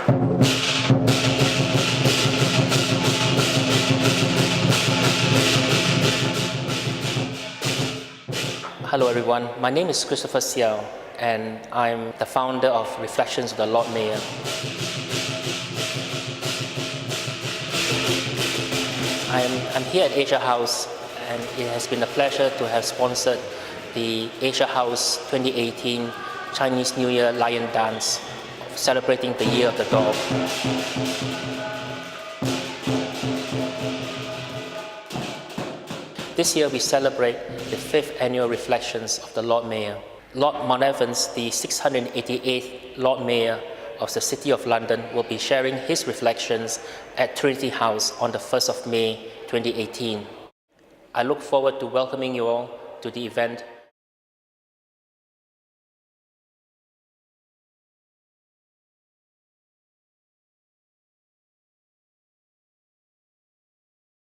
Hello everyone, my name is Christopher Xiao and I'm the founder of Reflections of the Lord Mayor. I'm here at Asia House and it has been a pleasure to have sponsored the Asia House 2018 Chinese New Year Lion Dance, celebrating the Year of the Dog. This year we celebrate the 5th annual Reflections of the Lord Mayor. Lord Mount Evans, the 688th Lord Mayor of the City of London, will be sharing his reflections at Trinity House on the 1st of May 2018. I look forward to welcoming you all to the event